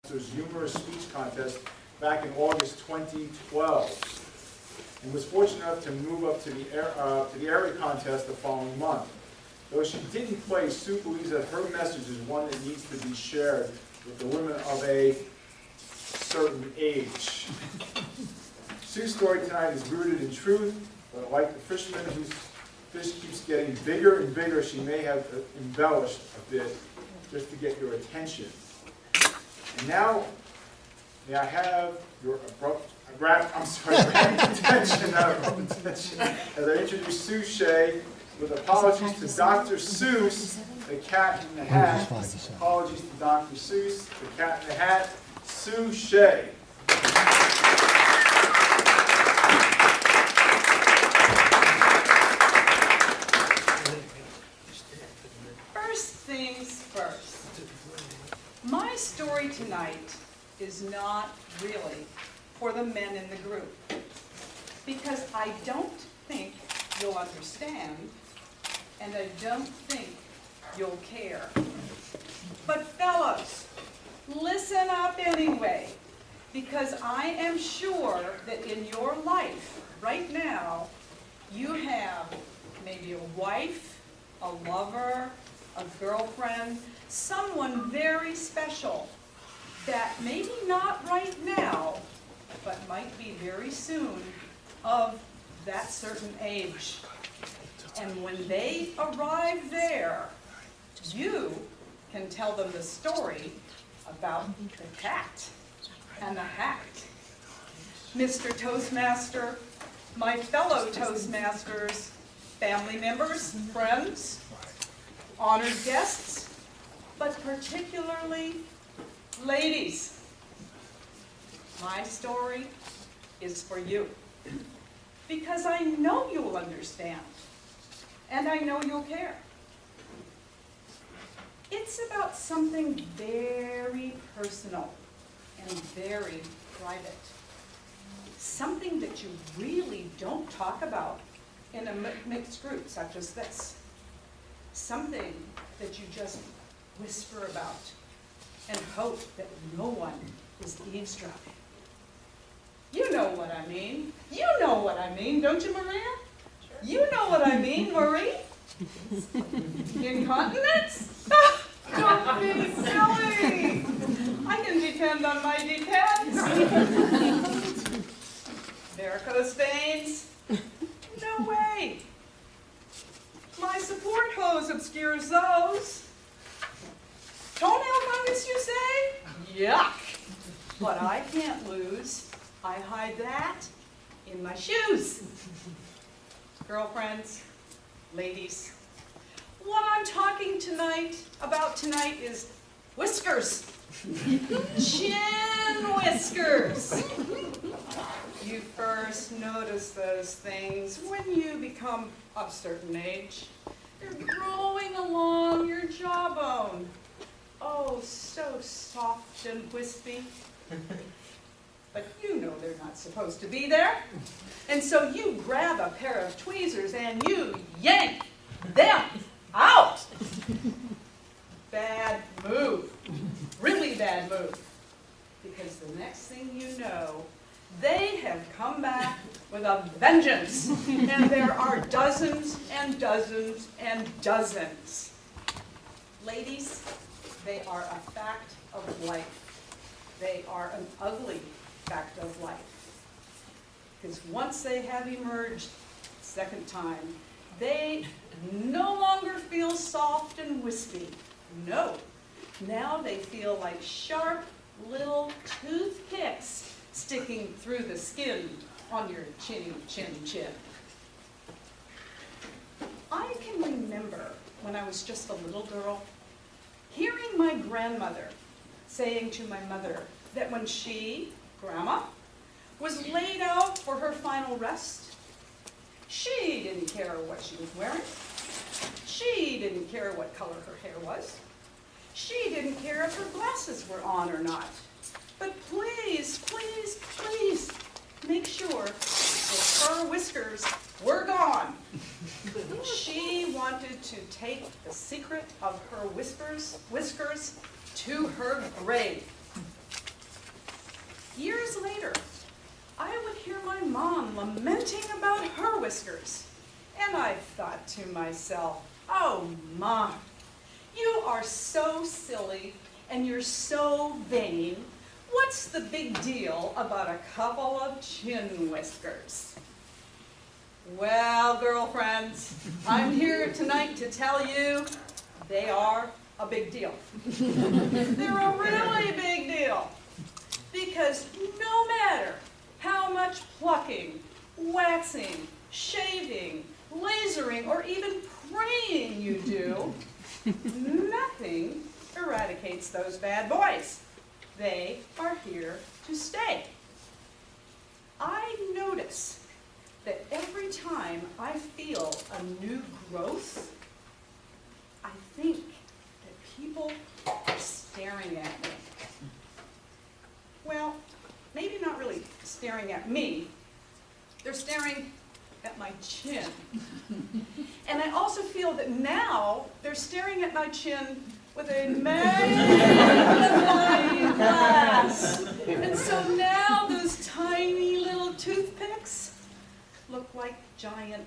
Humorous speech contest back in August 2012, and was fortunate enough to move up to the area contest the following month. Though she didn't place, Sue believes that her message is one that needs to be shared with the women of a certain age. Sue's story tonight is rooted in truth, but like the fisherman whose fish keeps getting bigger and bigger, she may have embellished a bit just to get your attention. And now, may I have your attention, not abrupt attention, as I introduce Sue Shea, with apologies to Dr. Seuss, the Cat in the Hat. Apologies to Dr. Seuss, the Cat in the Hat, Sue Shea. First things first. My story tonight is not really for the men in the group, because I don't think you'll understand, and I don't think you'll care. But fellas, listen up anyway, because I am sure that in your life right now, you have maybe a wife, a lover, a girlfriend, someone very special that maybe not right now, but might be very soon of that certain age. And when they arrive there, you can tell them the story about the cat and the hat. Mr. Toastmaster, my fellow Toastmasters, family members, friends, honored guests, but particularly ladies, my story is for you, because I know you'll understand, and I know you'll care. It's about something very personal and very private, something that you really don't talk about in a mixed group such as this, something that you just whisper about and hope that no one is eavesdropping. You know what I mean. You know what I mean, don't you, Maria? Sure. You know what I mean, Marie? Incontinence? Don't be silly. I can depend on my depends. Varicose veins? No way. My support hose obscures those. Toenail fungus, you say? Yuck! But I can't lose. I hide that in my shoes. Girlfriends, ladies, what I'm talking about tonight is whiskers. Chin whiskers. You first notice those things when you become of a certain age. They're growing along your jawbone. Oh, so soft and wispy. But you know they're not supposed to be there. And so you grab a pair of tweezers and you yank them out. Bad move. Really bad move. Because the next thing you know, they have come back with a vengeance. And there are dozens and dozens and dozens. Ladies, they are a fact of life. They are an ugly fact of life. Because once they have emerged second time, they no longer feel soft and wispy. No. Now they feel like sharp little toothpicks sticking through the skin on your chinny chin chin. I can remember when I was just a little girl, hearing my grandmother saying to my mother that when she, Grandma, was laid out for her final rest, she didn't care what she was wearing. She didn't care what color her hair was. She didn't care if her glasses were on or not. But please, please, please, make sure that her whiskers were gone. She wanted to take the secret of her whiskers to her grave. whiskers. And I thought to myself, oh, Mom, you are so silly and you're so vain. What's the big deal about a couple of chin whiskers? Well, girlfriends, I'm here tonight to tell you they are a big deal. They're a really big deal. Because no matter how much plucking, waxing, shaving, lasering, or even praying you do, nothing eradicates those bad boys. They are here to stay. I notice that every time I feel a new growth, I think that people are staring at me. Well, maybe not really staring at me. They're staring at my chin. And I also feel that now they're staring at my chin with a magnifying glass. And so now those tiny little toothpicks look like giant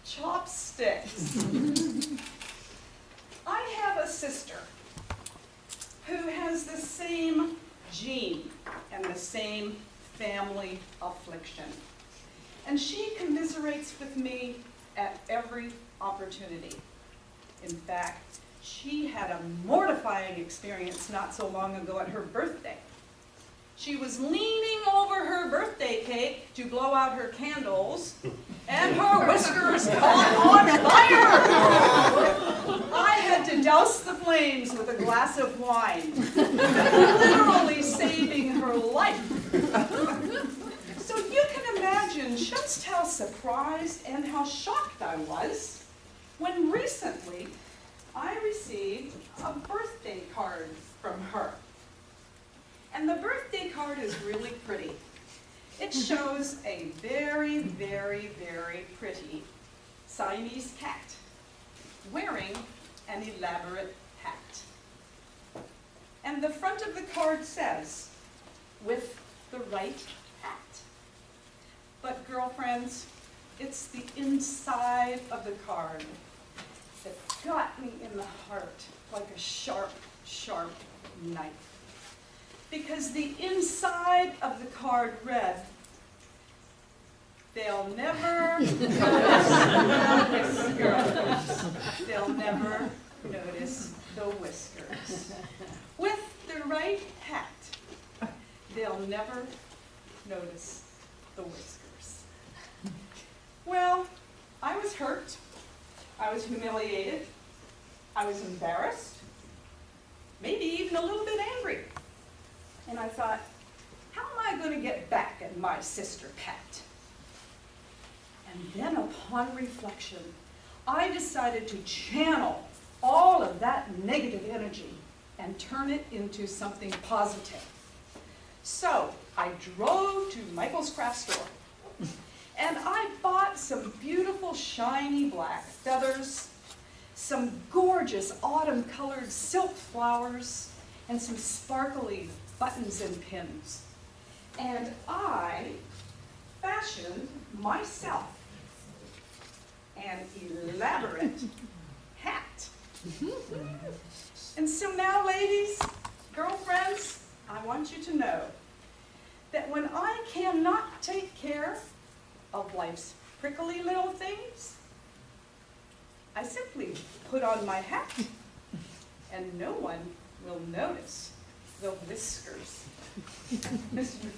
chopsticks. I have a sister who has the same gene and the same family affliction. And she commiserates with me at every opportunity. In fact, she had a mortifying experience not so long ago at her birthday. She was leaning over her birthday cake to blow out her candles, and her whiskers caught on fire! I had to douse the flames with a glass of wine, literally saving her life. So you can imagine just how surprised and how shocked I was when recently I received a birthday card from her. And the birthday card is really pretty. It shows a very, very, very pretty Siamese cat wearing an elaborate hat. And the front of the card says, "With the right hat." But girlfriends, it's the inside of the card that got me in the heart like a sharp, sharp knife. Because the inside of the card read, "They'll never notice the whiskers. They'll never notice the whiskers. With the right hat, they'll never notice the whiskers." Well, I was hurt. I was humiliated. I was embarrassed. Maybe even a little bit angry. And I thought, how am I going to get back at my sister Pat? And then upon reflection, I decided to channel all of that negative energy and turn it into something positive. So I drove to Michael's craft store and I bought some beautiful shiny black feathers, some gorgeous autumn colored silk flowers, and some sparkly buttons and pins. And I fashioned myself an elaborate hat. And so now, ladies, girlfriends, I want you to know that when I cannot take care of life's prickly little things, I simply put on my hat and no one will notice the whiskers. Mr.